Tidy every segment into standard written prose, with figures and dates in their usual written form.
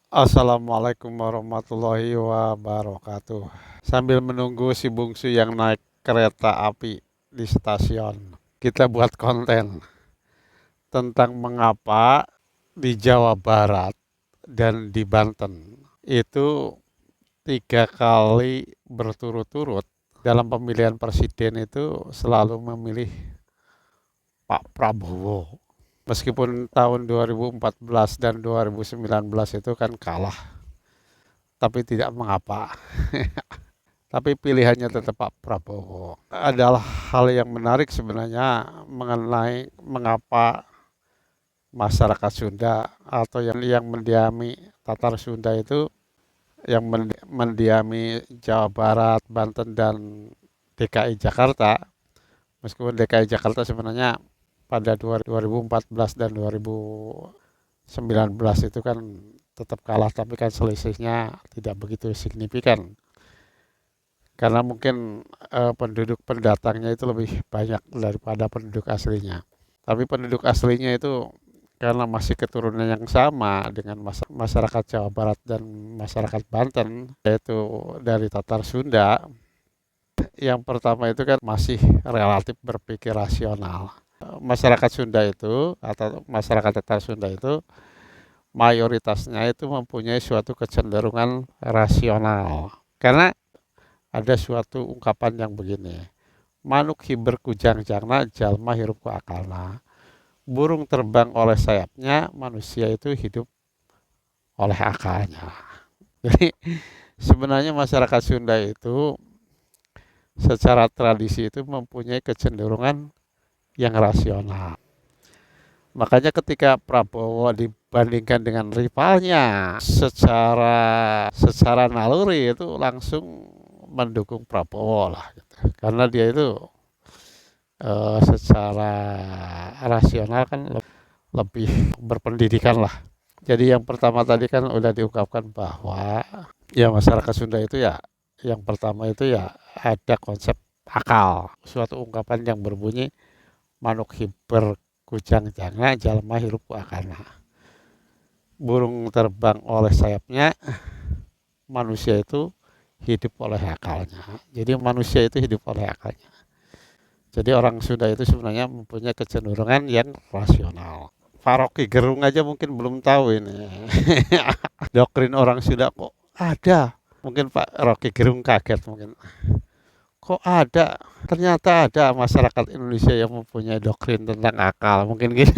Assalamualaikum warahmatullahi wabarakatuh. Sambil menunggu si bungsu yang naik kereta api di stasiun, kita buat konten tentang mengapa di Jawa Barat dan di Banten itu 3 kali berturut-turut dalam pemilihan presiden itu selalu memilih Pak Prabowo. Meskipun tahun 2014 dan 2019 itu kan kalah, tapi tidak mengapa. Tapi pilihannya tetap Pak Prabowo. Adalah hal yang menarik sebenarnya mengenai mengapa masyarakat Sunda atau yang mendiami Tatar Sunda itu yang mendiami Jawa Barat, Banten dan DKI Jakarta. Meskipun DKI Jakarta sebenarnya pada 2014 dan 2019 itu kan tetap kalah, tapi kan selisihnya tidak begitu signifikan karena mungkin penduduk pendatangnya itu lebih banyak daripada penduduk aslinya. Tapi penduduk aslinya itu karena masih keturunan yang sama dengan masyarakat Jawa Barat dan masyarakat Banten, yaitu dari Tatar Sunda. Yang pertama itu kan masih relatif berpikir rasional. Masyarakat Sunda itu atau masyarakat Tatar Sunda itu mayoritasnya itu mempunyai suatu kecenderungan rasional. Karena ada suatu ungkapan yang begini, manuk hiber kujang-jangna jalma hirup ku akalna. Burung terbang oleh sayapnya, manusia itu hidup oleh akalnya. Jadi sebenarnya masyarakat Sunda itu secara tradisi itu mempunyai kecenderungan yang rasional. Makanya ketika Prabowo dibandingkan dengan rivalnya secara naluri itu langsung mendukung Prabowo lah gitu. Karena dia itu secara rasional kan lebih berpendidikan lah. Jadi yang pertama tadi kan udah diungkapkan bahwa ya masyarakat Sunda itu ya yang pertama itu ya ada konsep akal. Suatu ungkapan yang berbunyi manuk hiber kujang janga jalma hirup ku akana. Burung terbang oleh sayapnya, manusia itu hidup oleh akalnya. Jadi manusia itu hidup oleh akalnya. Jadi orang Sunda itu sebenarnya mempunyai kecenderungan yang rasional. Pak Rocky Gerung aja mungkin belum tahu ini. Doktrin orang Sunda kok ada. Mungkin Pak Rocky Gerung kaget mungkin. Kok ada? Ternyata ada masyarakat Indonesia yang mempunyai doktrin tentang akal. Mungkin gitu.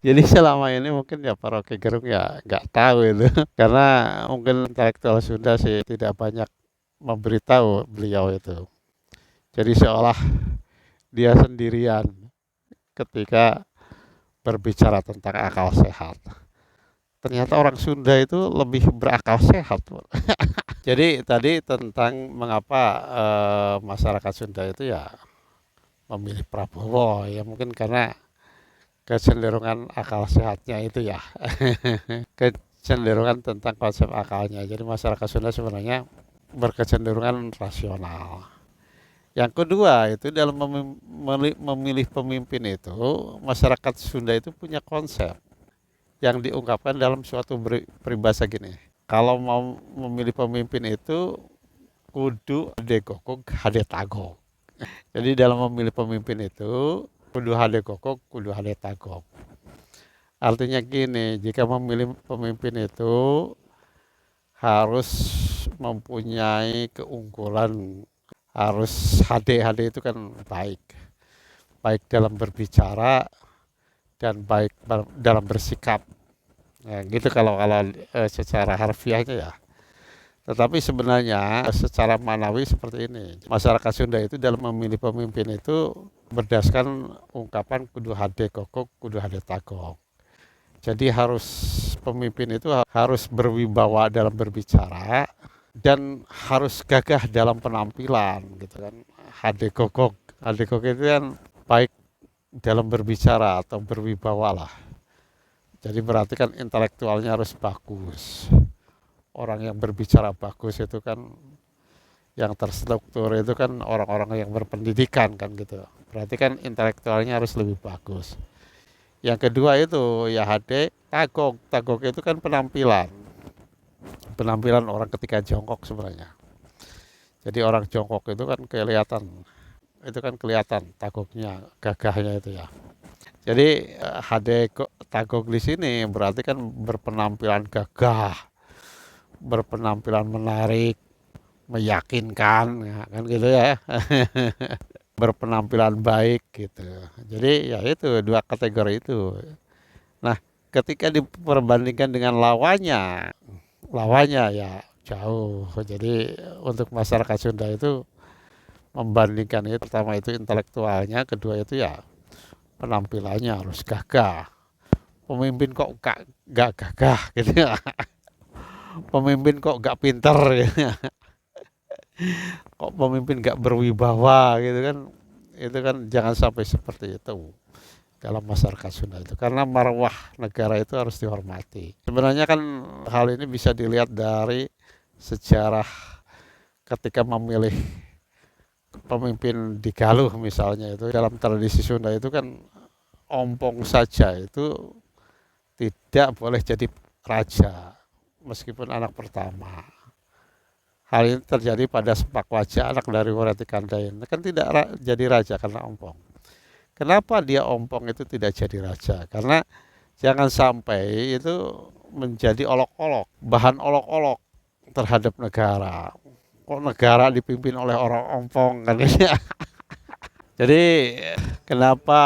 Jadi selama ini mungkin ya Pak Rocky Gerung ya nggak tahu itu. Karena mungkin intelektual Sunda sih tidak banyak memberitahu beliau itu. Jadi seolah dia sendirian ketika berbicara tentang akal sehat. Ternyata orang Sunda itu lebih berakal sehat. Jadi tadi tentang mengapa masyarakat Sunda itu ya memilih Prabowo ya mungkin karena kecenderungan akal sehatnya itu ya. Kecenderungan tentang konsep akalnya. Jadi masyarakat Sunda sebenarnya berkecenderungan rasional. Yang kedua itu dalam memilih pemimpin itu masyarakat Sunda itu punya konsep yang diungkapkan dalam suatu peribahasa gini. Kalau mau memilih pemimpin itu kudu hade gogok hade tagok. Jadi dalam memilih pemimpin itu kudu hade gogok kudu hade tagok. Artinya gini, jika memilih pemimpin itu harus mempunyai keunggulan, harus HD itu kan baik dalam berbicara dan baik dalam bersikap. Ya, gitu kalau secara harfiahnya ya. Tetapi sebenarnya secara manawi seperti ini. Masyarakat Sunda itu dalam memilih pemimpin itu berdasarkan ungkapan kudu hade kokok, kudu hade tagok. Jadi pemimpin itu harus berwibawa dalam berbicara dan harus gagah dalam penampilan gitu kan. Hade kokok. Hade kokok itu kan baik dalam berbicara atau berwibawa lah. Jadi berarti kan intelektualnya harus bagus. Orang yang berbicara bagus itu kan yang terstruktur itu kan orang-orang yang berpendidikan kan gitu. Berarti kan intelektualnya harus lebih bagus. Yang kedua itu ya hade tagok. Tagok itu kan penampilan. penampilan orang ketika jongkok sebenarnya. Jadi orang jongkok itu kan kelihatan tagoknya, gagahnya itu ya. Jadi Hade Tagoglis ini berarti kan berpenampilan gagah, berpenampilan menarik, meyakinkan, ya, kan gitu ya. Berpenampilan baik gitu. Jadi ya itu dua kategori itu. Nah, ketika diperbandingkan dengan lawannya ya jauh. Jadi untuk masyarakat Sunda itu membandingkan itu, pertama itu intelektualnya, kedua itu ya penampilannya harus gagah. Pemimpin kok gak gagah gitu ya. Pemimpin kok gak pinter gitu ya. Kok pemimpin gak berwibawa gitu kan. Itu kan jangan sampai seperti itu dalam masyarakat Sunda itu, karena marwah negara itu harus dihormati. Sebenarnya kan hal ini bisa dilihat dari sejarah ketika memilih pemimpin di Galuh misalnya, itu dalam tradisi Sunda itu kan ompong saja itu tidak boleh jadi raja meskipun anak pertama. Hal ini terjadi pada Sepak Wajah, anak dari Wereti Kandayan, kan tidak jadi raja karena ompong. Kenapa dia ompong itu tidak jadi raja? Karena jangan sampai itu menjadi olok-olok, bahan olok-olok terhadap negara. Kok negara dipimpin oleh orang ompong kan ya? Jadi kenapa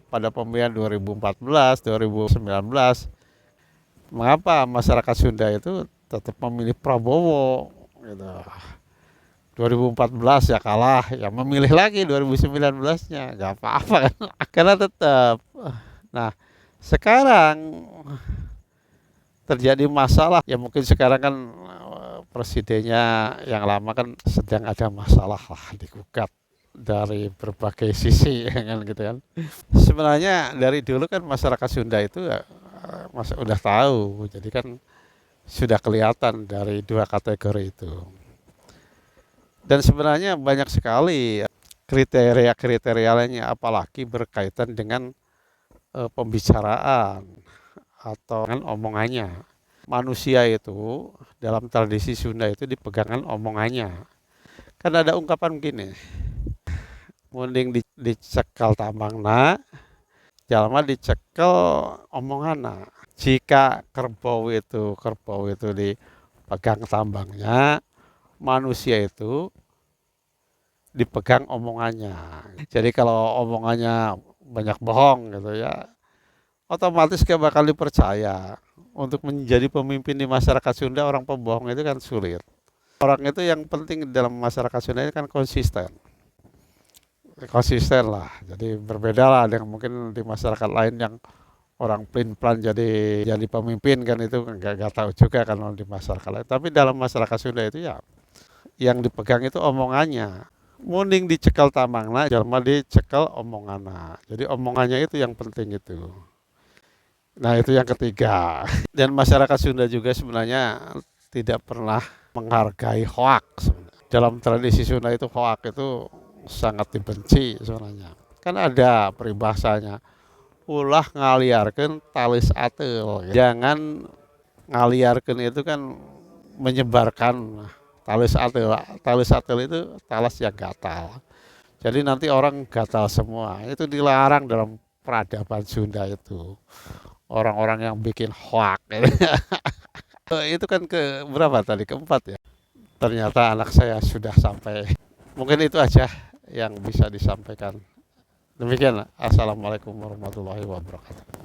pada pemilihan 2014, 2019, mengapa masyarakat Sunda itu tetap memilih Prabowo gitu. 2014 ya kalah, ya memilih lagi 2019-nya, nggak apa-apa kan, karena tetap. Nah, sekarang terjadi masalah, ya mungkin sekarang kan presidennya yang lama kan sedang ada masalah lah, digugat dari berbagai sisi kan gitu kan. Sebenarnya dari dulu kan masyarakat Sunda itu udah tahu, jadi kan sudah kelihatan dari dua kategori itu. Dan sebenarnya banyak sekali kriteria-kriteria lainnya, apalagi berkaitan dengan pembicaraan atau dengan omongannya. Manusia itu dalam tradisi Sunda itu dipegangkan omongannya. Kan ada ungkapan begini, mending dicekal tambangna, jalma dicekel omonganna. Jika kerbau itu dipegang tambangnya, manusia itu dipegang omongannya. Jadi kalau omongannya banyak bohong gitu ya, otomatis gak bakal dipercaya. Untuk menjadi pemimpin di masyarakat Sunda, orang pembohong itu kan sulit. Orang itu yang penting dalam masyarakat Sunda itu kan konsisten lah. Jadi berbeda lah dengan mungkin di masyarakat lain yang orang plan jadi pemimpin kan, itu nggak tahu juga kan di masyarakat lain. Tapi dalam masyarakat Sunda itu ya yang dipegang itu omongannya. Mending dicekal tamangna, jalma dicekal omonganna. Jadi omongannya itu yang penting itu. Nah, itu yang ketiga. Dan masyarakat Sunda juga sebenarnya tidak pernah menghargai hoak. Dalam tradisi Sunda itu hoak itu sangat dibenci sebenarnya. Kan ada peribahasanya, ulah ngaliarkeun talis ateul. Jangan ngaliarkeun itu kan menyebarkan talis ateul. Talis ateul itu talas yang gatal. Jadi nanti orang gatal semua. Itu dilarang dalam peradaban Sunda itu. Orang-orang yang bikin hoak. Itu kan ke berapa tadi? Keempat ya. Ternyata anak saya sudah sampai. Mungkin itu aja yang bisa disampaikan. Demikian. Assalamualaikum warahmatullahi wabarakatuh.